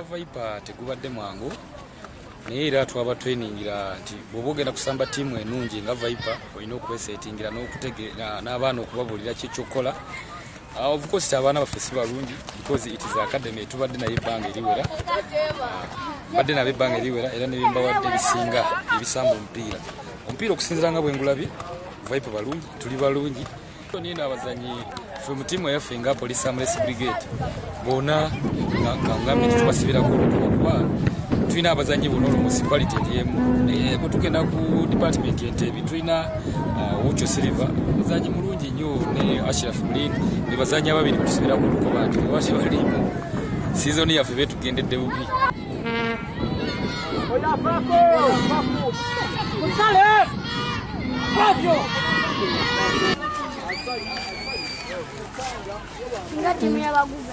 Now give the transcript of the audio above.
Viper tegubadde mwangu naye era twaba trainingira nti bw'obogenda kusamba tiimu enungi nga Viper olina okwesetingira n'okutegeera n'abaana okubabuulira kyekyokola. Of course abaana baffe si balungi because it is academy tubadde naye ebbanga eriwera badde nabo ebbanga eriwera era nebimbawadde ebisinga ebisamba omupiira okusinzira nga bwengulabye Viper balungi tuli balungi nina abazanyi ffe mu tiimu yaffe nga Police Ambulance Brigade bona ngambe tubasibirako kuba tulina abazanyi bona olumunicipality eriemu naye bwe tugenda ku department Entebbe tulina Ucho Silver muzanyi mulungi nnyo ne Ashraf Mlin ne bazanyi ababiri tusibirako olukoba nti wabashe balimu season yaffe betugendedde bubi. Nga timu y'abaguzi